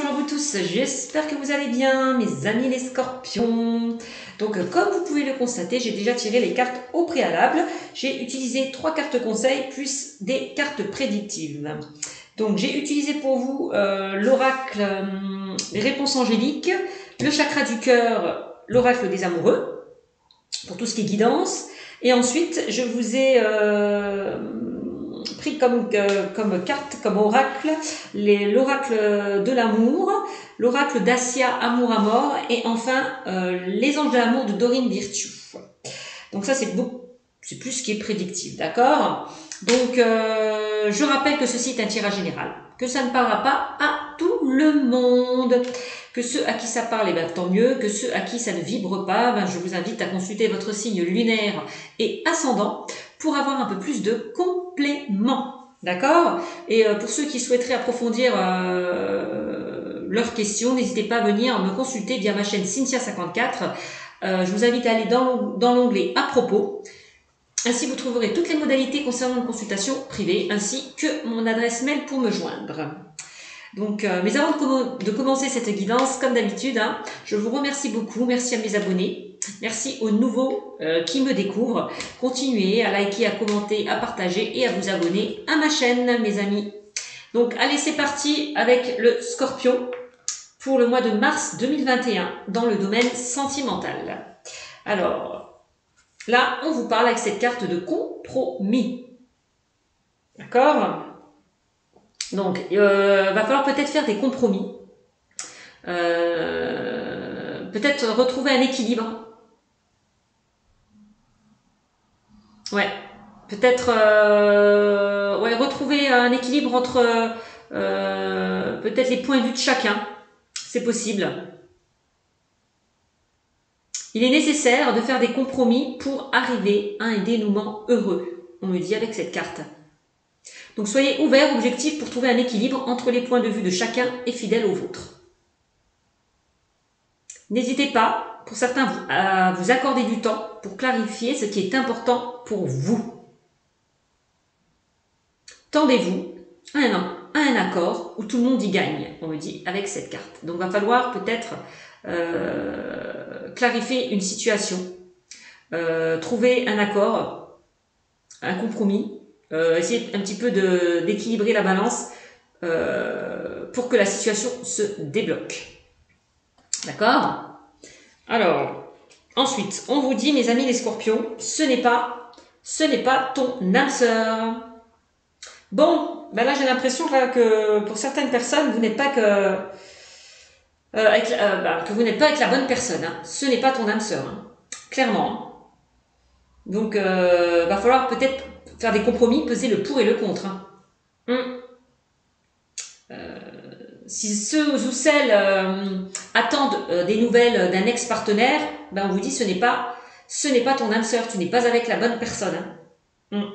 bonjour à vous tous, j'espère que vous allez bien mes amis les scorpions. Donc comme vous pouvez le constater, j'ai déjà tiré les cartes au préalable. J'ai utilisé 3 cartes conseils plus des cartes prédictives. Donc j'ai utilisé pour vous l'oracle les réponses angéliques, le chakra du cœur, l'oracle des amoureux, pour tout ce qui est guidance. Et ensuite je vous ai pris comme carte, comme oracle, l'oracle de l'amour, l'oracle d'Assia, amour à mort, et enfin les anges de l'amour de Dorine Virtue. Donc ça c'est plus ce qui est prédictif, d'accord? Donc je rappelle que ceci est un tirage général, que ça ne parlera pas à tout le monde, que ceux à qui ça parle, eh ben, tant mieux, que ceux à qui ça ne vibre pas, ben, je vous invite à consulter votre signe lunaire et ascendant pour avoir un peu plus de compléments. D'accord? Et pour ceux qui souhaiteraient approfondir leurs questions, n'hésitez pas à venir me consulter via ma chaîne Cynthia54. Je vous invite à aller dans l'onglet à propos. Ainsi, vous trouverez toutes les modalités concernant une consultation privée, ainsi que mon adresse mail pour me joindre. Donc, mais avant de commencer cette guidance, comme d'habitude, hein, je vous remercie beaucoup. Merci à mes abonnés. Merci aux nouveaux qui me découvrent. Continuez à liker, à commenter, à partager et à vous abonner à ma chaîne, mes amis. Donc, allez, c'est parti avec le Scorpion pour le mois de mars 2021 dans le domaine sentimental. Alors, là, on vous parle avec cette carte de compromis. D'accord ? Donc, va falloir peut-être faire des compromis. Peut-être retrouver un équilibre. Ouais. Peut-être ouais, retrouver un équilibre entre peut-être les points de vue de chacun. C'est possible. Il est nécessaire de faire des compromis pour arriver à un dénouement heureux, on me dit avec cette carte. Donc soyez ouverts, objectifs pour trouver un équilibre entre les points de vue de chacun et fidèles aux vôtres. N'hésitez pas, pour certains, à vous accorder du temps pour clarifier ce qui est important pour vous. Tendez-vous à un accord où tout le monde y gagne, on me dit avec cette carte. Donc il va falloir peut-être clarifier une situation, trouver un accord, un compromis, essayer un petit peu d'équilibrer la balance pour que la situation se débloque. D'accord? Alors, ensuite, on vous dit, mes amis les scorpions, ce n'est pas ton âme sœur. Bon, ben là j'ai l'impression que pour certaines personnes, vous n'êtes pas que vous n'êtes pas avec la bonne personne. Hein. Ce n'est pas ton âme sœur, hein. Clairement. Donc, va falloir peut-être faire des compromis, peser le pour et le contre. Hein. Si ceux ou celles attendent des nouvelles d'un ex-partenaire, ben on vous dit ce n'est pas ton âme sœur, tu n'es pas avec la bonne personne. Hein.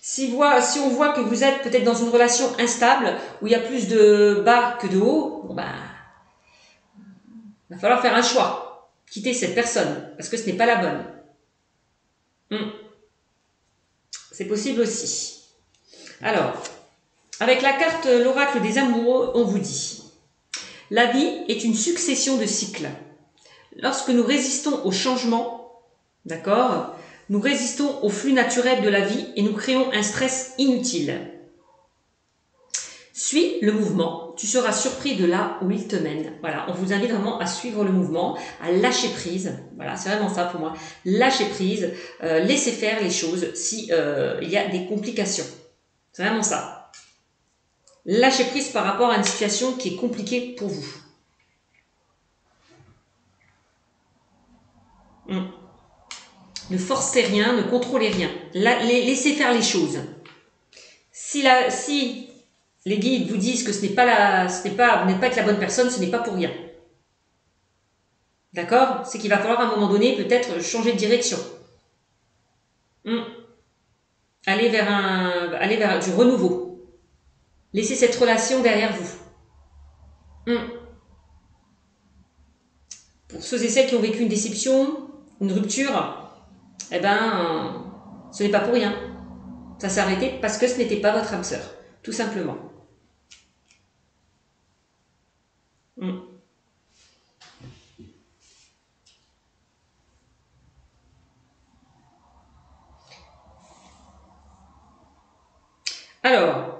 Si on voit que vous êtes peut-être dans une relation instable, où il y a plus de bas que de haut, bon ben, il va falloir faire un choix. Quitter cette personne, parce que ce n'est pas la bonne. C'est possible aussi. Alors, avec la carte l'oracle des amoureux, on vous dit « La vie est une succession de cycles. Lorsque nous résistons au changement, d'accord, nous résistons au flux naturel de la vie et nous créons un stress inutile. Suis le mouvement, tu seras surpris de là où il te mène. » Voilà, on vous invite vraiment à suivre le mouvement, à lâcher prise. Voilà, c'est vraiment ça pour moi. Lâcher prise, laisser faire les choses si il y a des complications. C'est vraiment ça. Lâcher prise par rapport à une situation qui est compliquée pour vous. Ne forcez rien, ne contrôlez rien. Laissez faire les choses. Si les guides vous disent que vous n'êtes pas avec la bonne personne, ce n'est pas pour rien. D'accord? C'est qu'il va falloir à un moment donné peut-être changer de direction. Aller vers du renouveau. Laissez cette relation derrière vous. Pour ceux et celles qui ont vécu une déception, une rupture, eh ben, ce n'est pas pour rien. Ça s'est arrêté parce que ce n'était pas votre âme sœur, tout simplement. Mm. Alors,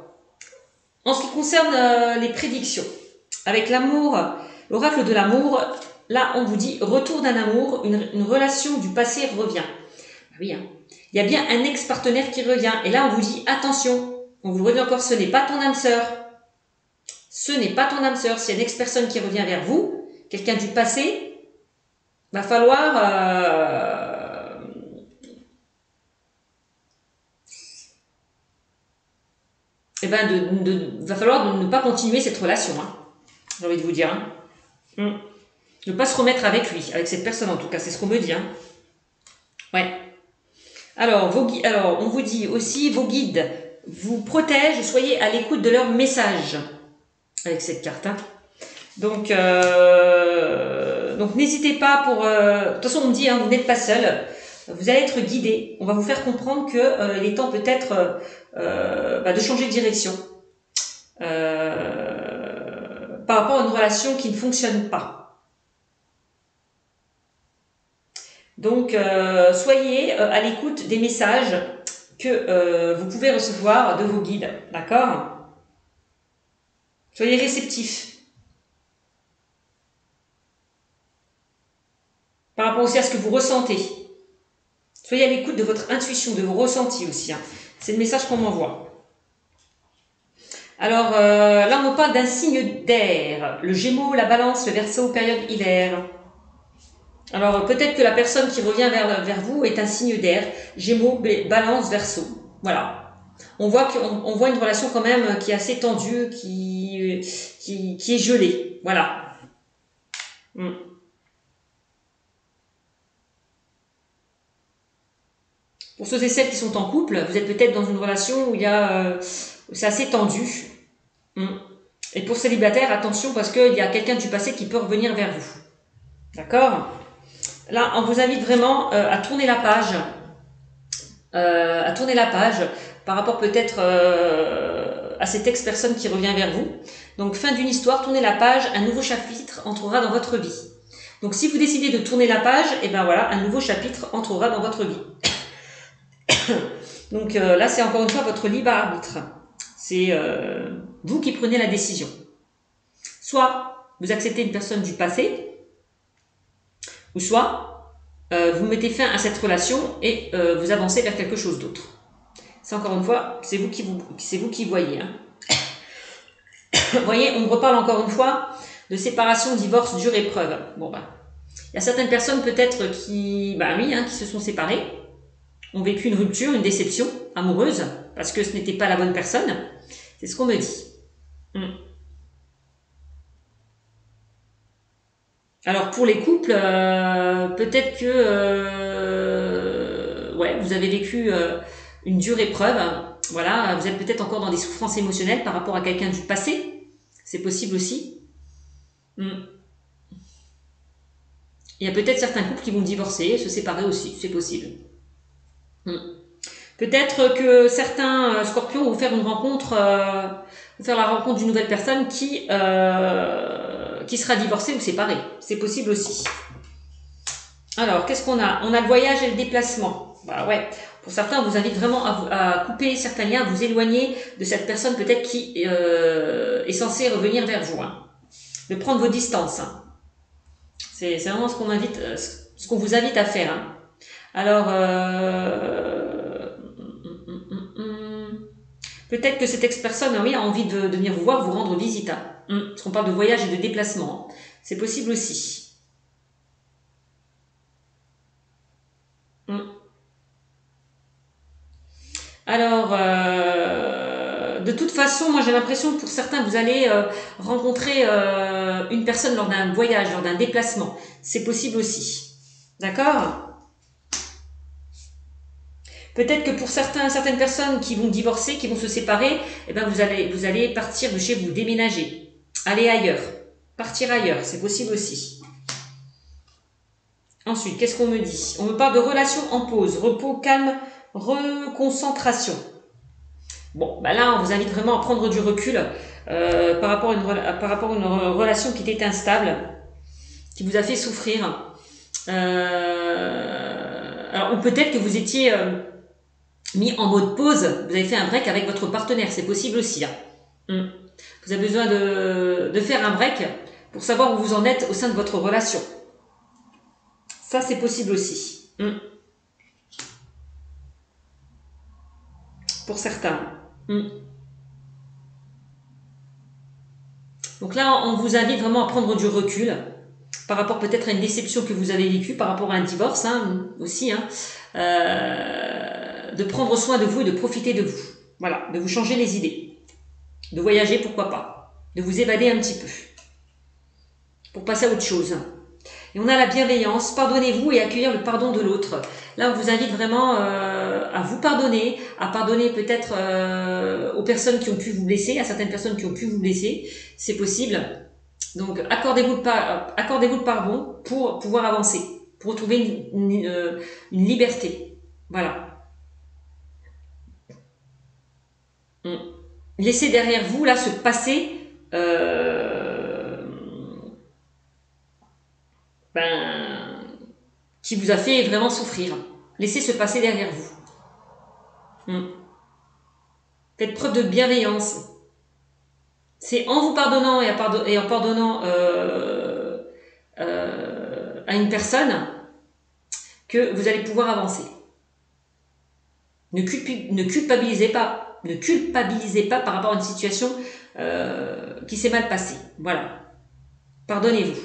en ce qui concerne les prédictions, avec l'amour, l'oracle de l'amour, là on vous dit retour d'un amour, une relation du passé revient. Oui, hein. Il y a bien un ex-partenaire qui revient. Et là on vous dit attention, on vous le redit encore, ce n'est pas ton âme sœur. Ce n'est pas ton âme sœur. S'il y a une ex-personne qui revient vers vous, quelqu'un du passé, va falloir va falloir ne pas continuer cette relation, hein. J'ai envie de vous dire. Hein. Ne pas se remettre avec lui, avec cette personne en tout cas, c'est ce qu'on me dit. Hein. Ouais. Alors, on vous dit aussi, vos guides vous protègent, soyez à l'écoute de leurs messages avec cette carte. Hein. Donc n'hésitez pas pour... de toute façon, on me dit, hein, vous n'êtes pas seul. Vous allez être guidé. On va vous faire comprendre que il est temps peut-être de changer de direction par rapport à une relation qui ne fonctionne pas. Donc, soyez à l'écoute des messages que vous pouvez recevoir de vos guides. D'accord ? Soyez réceptifs. Par rapport aussi à ce que vous ressentez. Soyez à l'écoute de votre intuition, de vos ressentis aussi. Hein. C'est le message qu'on m'envoie. Alors, là, on nous parle d'un signe d'air. Le Gémeaux, la Balance, le Verseau, période hiver. Alors, peut-être que la personne qui revient vers vous est un signe d'air. Gémeaux, Balance, Verseau. Voilà. On voit une relation quand même qui est assez tendue, qui est gelée. Voilà. Pour ceux et celles qui sont en couple, vous êtes peut-être dans une relation où c'est assez tendu. Et pour célibataire, attention parce qu'il y a quelqu'un du passé qui peut revenir vers vous. D'accord ? Là, on vous invite vraiment à tourner la page. Par rapport peut-être à cette ex-personne qui revient vers vous. Donc, fin d'une histoire, tournez la page, un nouveau chapitre entrera dans votre vie. Donc, si vous décidez de tourner la page, et ben voilà, un nouveau chapitre entrera dans votre vie. Donc là, c'est encore une fois votre libre arbitre. C'est vous qui prenez la décision. Soit vous acceptez une personne du passé, ou soit vous mettez fin à cette relation et vous avancez vers quelque chose d'autre. C'est encore une fois, c'est vous qui voyez. Hein. Vous voyez, on me reparle encore une fois de séparation, divorce, dure épreuve. Bon ben, il y a certaines personnes peut-être qui se sont séparées, ont vécu une rupture, une déception amoureuse, parce que ce n'était pas la bonne personne. C'est ce qu'on me dit. Alors pour les couples, peut-être que vous avez vécu une dure épreuve. Voilà, vous êtes peut-être encore dans des souffrances émotionnelles par rapport à quelqu'un du passé. C'est possible aussi. Il y a peut-être certains couples qui vont divorcer, se séparer aussi. C'est possible. Peut-être que certains scorpions vont faire une rencontre, faire la rencontre d'une nouvelle personne qui sera divorcée ou séparée. C'est possible aussi. Alors, qu'est-ce qu'on a ? On a le voyage et le déplacement. Bah ouais. Pour certains, on vous invite vraiment à couper certains liens, à vous éloigner de cette personne peut-être qui est censée revenir vers vous. Hein. De prendre vos distances. Hein. C'est vraiment ce qu'on vous invite à faire. Hein. Alors, peut-être que cette ex-personne a envie de venir vous voir, vous rendre visite. Parce qu'on parle de voyage et de déplacement. C'est possible aussi. Alors, de toute façon, moi j'ai l'impression que pour certains, vous allez rencontrer une personne lors d'un voyage, lors d'un déplacement. C'est possible aussi. D'accord ? Peut-être que pour certaines personnes qui vont divorcer, qui vont se séparer, vous allez partir de chez vous, déménager, aller ailleurs, partir ailleurs, c'est possible aussi. Ensuite, qu'est-ce qu'on me dit ? On me parle de relations en pause, repos, calme, reconcentration. Bon, bah là, on vous invite vraiment à prendre du recul par rapport à une relation qui était instable, qui vous a fait souffrir. Alors, ou peut-être que vous étiez mis en mode pause, vous avez fait un break avec votre partenaire, c'est possible aussi. Hein. Vous avez besoin de faire un break pour savoir où vous en êtes au sein de votre relation. Ça, c'est possible aussi. Pour certains. Donc là, on vous invite vraiment à prendre du recul par rapport peut-être à une déception que vous avez vécue, par rapport à un divorce aussi, de prendre soin de vous et de profiter de vous. Voilà, de vous changer les idées, de voyager, pourquoi pas, de vous évader un petit peu, pour passer à autre chose. Et on a la bienveillance, pardonnez-vous et accueillir le pardon de l'autre. Là, on vous invite vraiment à vous pardonner, à pardonner peut-être aux personnes qui ont pu vous blesser, à certaines personnes qui ont pu vous blesser, c'est possible. Donc, accordez-vous le pardon pour pouvoir avancer, pour retrouver une liberté. Voilà. Laissez derrière vous, là, ce passé qui vous a fait vraiment souffrir. Laissez ce passé derrière vous. Faites preuve de bienveillance. C'est en vous pardonnant et en pardonnant à une personne que vous allez pouvoir avancer. Ne culpabilisez pas. Ne culpabilisez pas par rapport à une situation qui s'est mal passée. Voilà. Pardonnez-vous.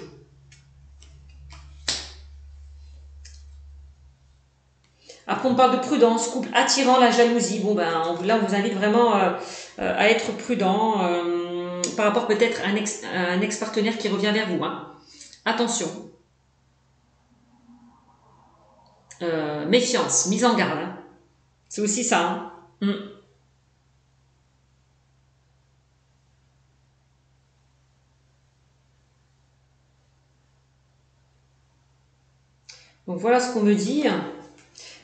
Après, on parle de prudence, couple attirant la jalousie. Bon, ben, là, on vous invite vraiment à être prudent par rapport peut-être à un ex-partenaire qui revient vers vous. Attention. Méfiance, mise en garde. C'est aussi ça. Donc voilà ce qu'on me dit.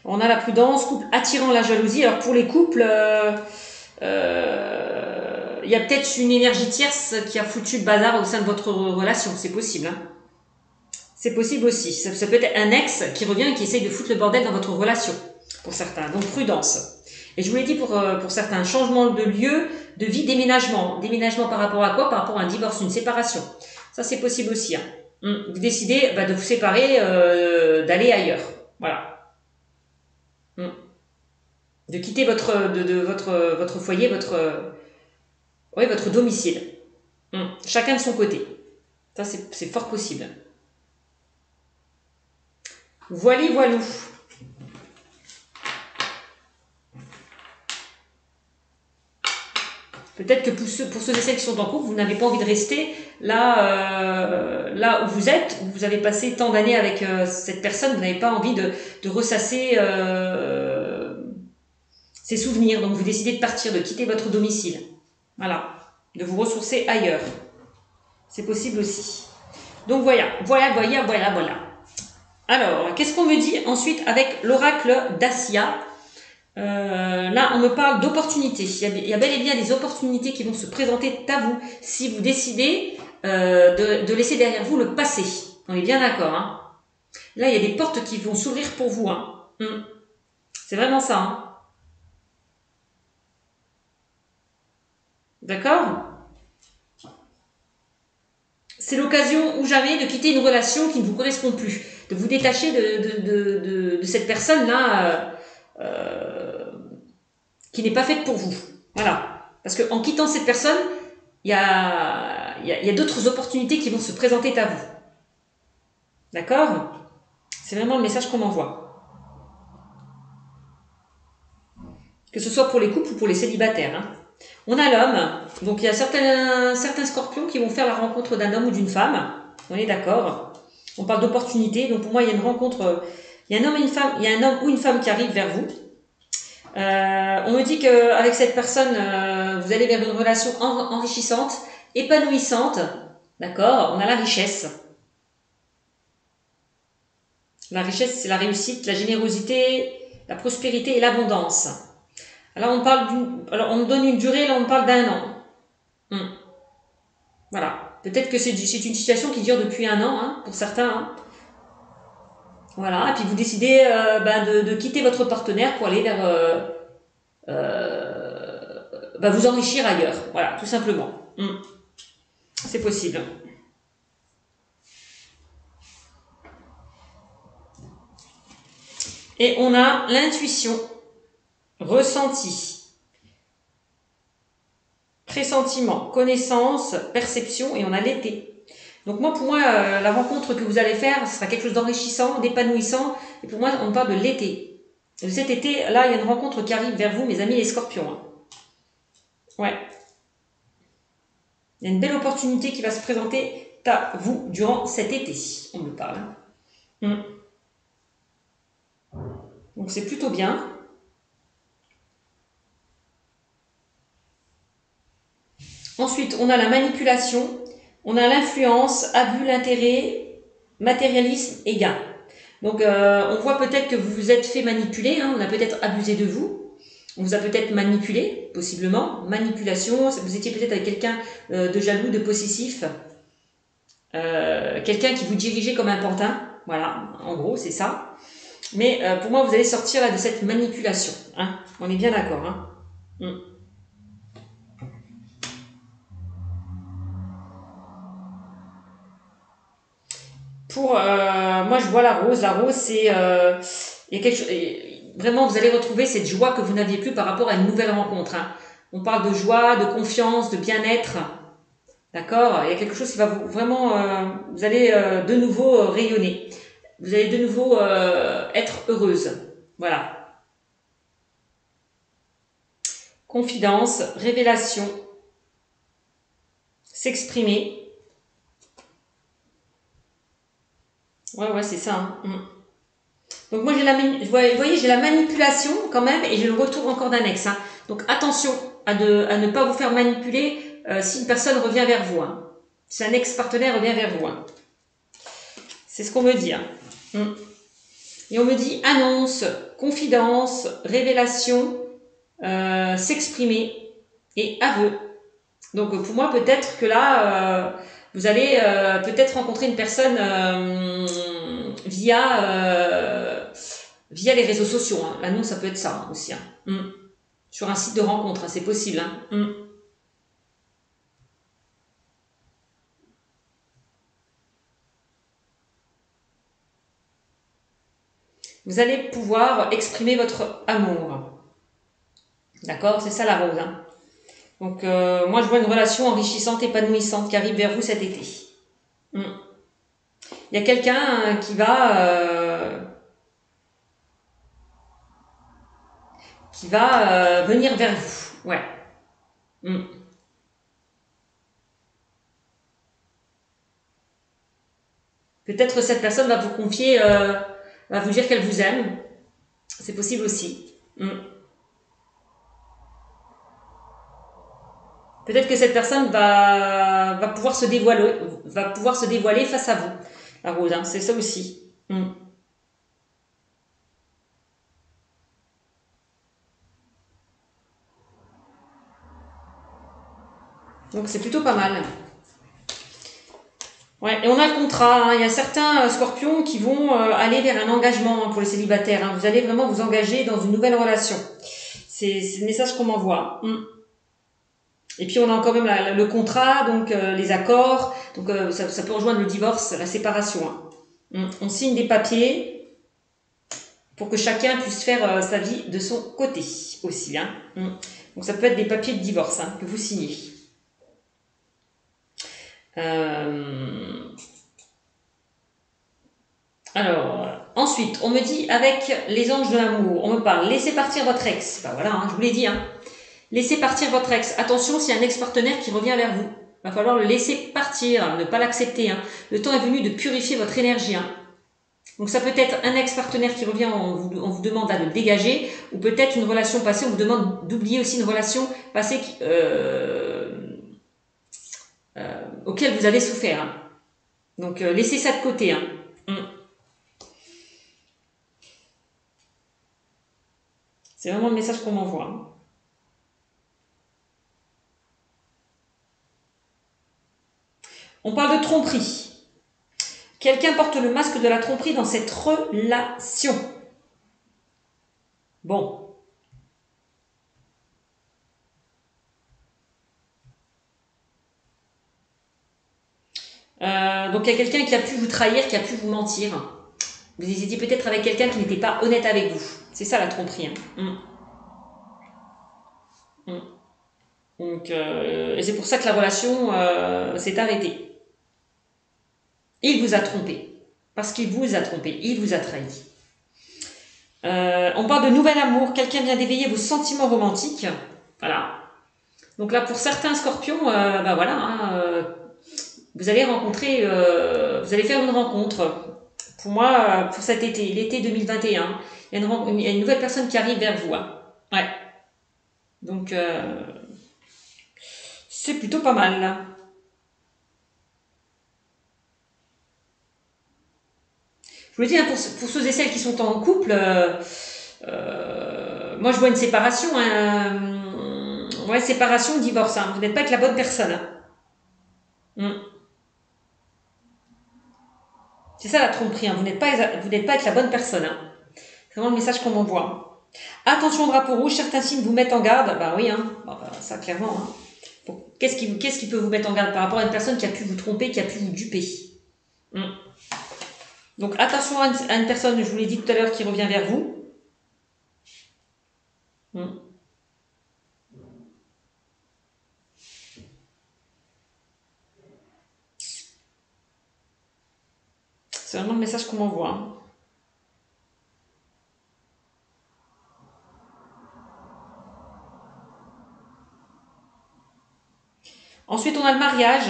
On a la prudence, couple attirant la jalousie. Alors pour les couples, il y a peut-être une énergie tierce qui a foutu le bazar au sein de votre relation. C'est possible. C'est possible aussi. Ça peut être un ex qui revient et qui essaye de foutre le bordel dans votre relation, pour certains. Donc prudence. Et je vous l'ai dit pour certains, changement de lieu, de vie, déménagement. Déménagement par rapport à quoi? Par rapport à un divorce, une séparation. Ça, c'est possible aussi. Vous décidez de vous séparer, d'aller ailleurs. Voilà. De quitter votre foyer, votre domicile. Chacun de son côté. Ça, c'est fort possible. Voilou. Peut-être que pour ceux et celles qui sont en couple, vous n'avez pas envie de rester là où vous êtes, où vous avez passé tant d'années avec cette personne, vous n'avez pas envie de ressasser ces souvenirs. Donc vous décidez de partir, de quitter votre domicile. Voilà. De vous ressourcer ailleurs. C'est possible aussi. Donc voilà. Alors, qu'est-ce qu'on me dit ensuite avec l'oracle d'Assia? Là, on me parle d'opportunités. Il y a bel et bien des opportunités qui vont se présenter à vous si vous décidez de laisser derrière vous le passé. On est bien d'accord. Là, il y a des portes qui vont s'ouvrir pour vous. C'est vraiment ça. D'accord? C'est l'occasion ou jamais de quitter une relation qui ne vous correspond plus, de vous détacher de cette personne-là qui n'est pas faite pour vous. Voilà. Parce qu'en quittant cette personne, il y a d'autres opportunités qui vont se présenter à vous. D'accord? C'est vraiment le message qu'on m'envoie. Que ce soit pour les couples ou pour les célibataires. On a l'homme. Donc il y a certains scorpions qui vont faire la rencontre d'un homme ou d'une femme. On est d'accord? On parle d'opportunité. Donc pour moi, il y a une rencontre. Il y a un homme et une femme. Il y a un homme ou une femme qui arrive vers vous. On me dit qu'avec cette personne, vous allez vers une relation enrichissante, épanouissante. D'accord? On a la richesse. La richesse, c'est la réussite, la générosité, la prospérité et l'abondance. Alors on parle alors on donne une durée, là on parle d'1 an. Voilà. Peut-être que c'est une situation qui dure depuis 1 an, hein, pour certains. Hein. Voilà. Et puis vous décidez de quitter votre partenaire pour aller vers vous enrichir ailleurs. Voilà, tout simplement. C'est possible. Et on a l'intuition, ressenti, pressentiment, connaissance, perception, et on a l'été. Donc pour moi, la rencontre que vous allez faire, ce sera quelque chose d'enrichissant, d'épanouissant, et pour moi, on parle de l'été. De cet été, là, il y a une rencontre qui arrive vers vous, mes amis les scorpions. Hein. Ouais. Il y a une belle opportunité qui va se présenter à vous durant cet été, on me parle. Donc c'est plutôt bien. Ensuite, on a la manipulation, on a l'influence, abus, l'intérêt, matérialisme et gain. Donc on voit peut-être que vous vous êtes fait manipuler, hein, on a peut-être abusé de vous, on vous a peut-être manipulé, possiblement, manipulation, vous étiez peut-être avec quelqu'un de jaloux, de possessif, quelqu'un qui vous dirigeait comme un pantin, voilà, en gros c'est ça. Mais pour moi vous allez sortir là de cette manipulation, hein, on est bien d'accord. Hein. Pour moi je vois la rose c'est il y a quelque chose, vraiment vous allez retrouver cette joie que vous n'aviez plus par rapport à une nouvelle rencontre. Hein. On parle de joie, de confiance, de bien-être. D'accord. Il y a quelque chose qui va vous vraiment vous allez de nouveau rayonner. Vous allez de nouveau être heureuse. Voilà. Confidence, révélation, s'exprimer. Ouais, c'est ça. Hein. Donc moi, vous voyez, j'ai la manipulation quand même et j'ai le retour encore d'un ex. Hein. Donc attention à ne pas vous faire manipuler si une personne revient vers vous. Hein. Si un ex-partenaire revient vers vous. Hein. C'est ce qu'on me dit. Hein. Et on me dit annonce, confidence, révélation, s'exprimer et aveu. Donc pour moi, peut-être que là, vous allez peut-être rencontrer une personne via les réseaux sociaux. Hein. L'annonce, ça peut être ça aussi. Hein. Sur un site de rencontre, hein, c'est possible. Hein. Vous allez pouvoir exprimer votre amour. D'accord? C'est ça la rose. Hein. Donc moi, je vois une relation enrichissante, épanouissante qui arrive vers vous cet été. Il y a quelqu'un qui va venir vers vous. Ouais. Peut-être cette personne va vous confier, va vous dire qu'elle vous aime. C'est possible aussi. Peut-être que cette personne va pouvoir se dévoiler face à vous. La rose, hein, c'est ça aussi. Donc c'est plutôt pas mal. Ouais, et on a le contrat. Hein. Il y a certains scorpions qui vont aller vers un engagement pour les célibataires. Hein. Vous allez vraiment vous engager dans une nouvelle relation. C'est le message qu'on m'envoie. Et puis on a quand même le contrat, donc les accords. Donc ça peut rejoindre le divorce, la séparation. Hein. On signe des papiers pour que chacun puisse faire sa vie de son côté aussi. Hein. Donc ça peut être des papiers de divorce hein, que vous signez. Alors, ensuite, on me dit avec les anges de l'amour, on me parle, laissez partir votre ex. Ben voilà, hein, je vous l'ai dit. Hein. Laissez partir votre ex. Attention, s'il y a un ex-partenaire qui revient vers vous, il va falloir le laisser partir, ne pas l'accepter. Hein. Le temps est venu de purifier votre énergie. Hein. Donc ça peut être un ex-partenaire qui revient, on vous demande à le dégager, ou peut-être une relation passée, on vous demande d'oublier aussi une relation passée auquel vous avez souffert. Hein. Donc laissez ça de côté. Hein. C'est vraiment le message qu'on m'envoie. Hein. On parle de tromperie. Quelqu'un porte le masque de la tromperie dans cette relation. Bon. Donc il y a quelqu'un qui a pu vous trahir, qui a pu vous mentir. Vous étiez peut-être avec quelqu'un qui n'était pas honnête avec vous. C'est ça la tromperie. Donc, et c'est pour ça que la relation s'est arrêtée. Il vous a trompé. Parce qu'il vous a trompé. Il vous a trahi. On parle de nouvel amour. Quelqu'un vient d'éveiller vos sentiments romantiques. Voilà. Donc là, pour certains scorpions, voilà, vous allez rencontrer, vous allez faire une rencontre. Pour moi, pour cet été, l'été 2021, il y a une nouvelle personne qui arrive vers vous. Hein. Ouais. Donc, c'est plutôt pas mal. Là. Je vous le dis, hein, pour ceux et celles qui sont en couple, moi je vois une séparation. Ouais, séparation, divorce. Hein. Vous n'êtes pas avec la bonne personne. Hein. C'est ça la tromperie. Hein. Vous n'êtes pas avec la bonne personne. Hein. C'est vraiment le message qu'on m'envoie. Attention, drapeau rouge, certains signes vous mettent en garde. Bah oui, hein. Ça clairement. Hein. Bon, qu'est-ce qui peut vous mettre en garde par rapport à une personne qui a pu vous tromper, qui a pu vous duper. Donc attention à une personne, je vous l'ai dit tout à l'heure, qui revient vers vous. C'est vraiment le message qu'on m'envoie. Hein. Ensuite, on a le mariage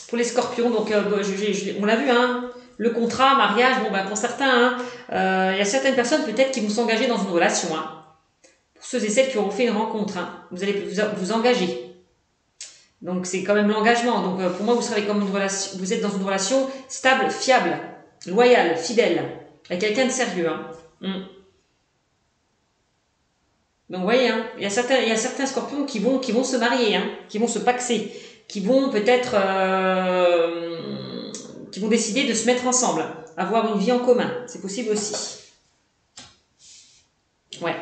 pour les scorpions. Donc, on l'a vu, hein, le contrat, mariage. Bon, pour certains, hein, y a certaines personnes peut-être qui vont s'engager dans une relation. Hein. Pour ceux et celles qui auront fait une rencontre, hein, vous allez vous engager. Donc, c'est quand même l'engagement. Donc, pour moi, vous êtes dans une relation stable, fiable, loyale, fidèle, avec quelqu'un de sérieux. Hein. Donc, vous voyez, hein, il y a certains scorpions qui vont se marier, hein, qui vont se paxer, qui vont peut-être, qui vont décider de se mettre ensemble, avoir une vie en commun. C'est possible aussi. Ouais.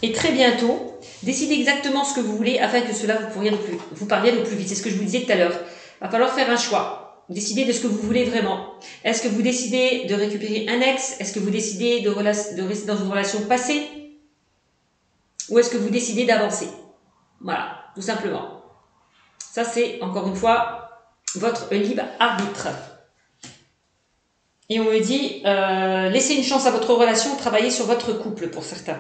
Et très bientôt, décidez exactement ce que vous voulez afin que cela vous parvienne le plus vite. C'est ce que je vous disais tout à l'heure. Il va falloir faire un choix. Décidez de ce que vous voulez vraiment. Est-ce que vous décidez de récupérer un ex? Est-ce que vous décidez de rester dans une relation passée? Ou est-ce que vous décidez d'avancer? Voilà, tout simplement. Ça, c'est, encore une fois, votre libre arbitre. Et on me dit, laissez une chance à votre relation, travaillez sur votre couple pour certains.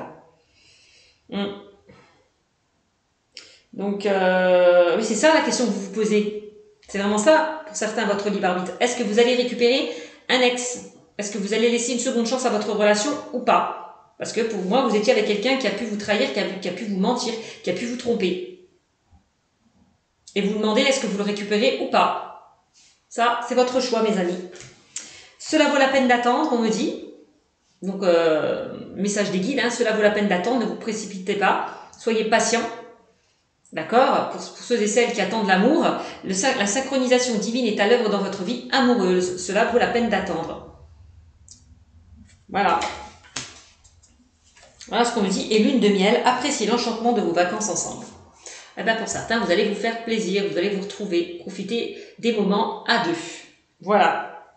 Donc, oui, c'est ça la question que vous vous posez. C'est vraiment ça, pour certains, votre libre arbitre. Est-ce que vous allez récupérer un ex? Est-ce que vous allez laisser une seconde chance à votre relation ou pas? Parce que pour moi, vous étiez avec quelqu'un qui a pu vous trahir, qui a pu vous mentir, qui a pu vous tromper. Et vous vous demandez, est-ce que vous le récupérez ou pas? Ça, c'est votre choix, mes amis. Cela vaut la peine d'attendre, on me dit. Donc, message des guides, hein, cela vaut la peine d'attendre, ne vous précipitez pas, soyez patient. D'accord? Pour ceux et celles qui attendent l'amour, la synchronisation divine est à l'œuvre dans votre vie amoureuse. Cela vaut la peine d'attendre. Voilà. Voilà ce qu'on me dit. Et lune de miel, appréciez l'enchantement de vos vacances ensemble. Eh bien, pour certains, vous allez vous faire plaisir, vous allez vous retrouver, profiter des moments à deux. Voilà.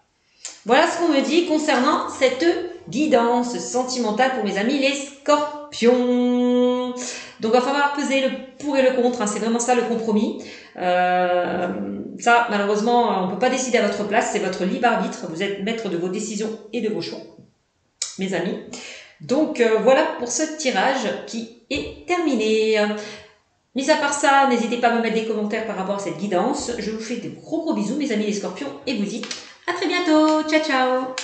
Voilà ce qu'on me dit concernant cette guidance sentimentale pour mes amis les scorpions. Donc, il va falloir peser le pour et le contre. Hein, c'est vraiment ça le compromis. Ça, malheureusement, on ne peut pas décider à votre place. C'est votre libre arbitre. Vous êtes maître de vos décisions et de vos choix, mes amis. Donc, voilà pour ce tirage qui est terminé. Mis à part ça, n'hésitez pas à me mettre des commentaires par rapport à cette guidance. Je vous fais de gros bisous, mes amis les scorpions, et vous dis à très bientôt. Ciao, ciao!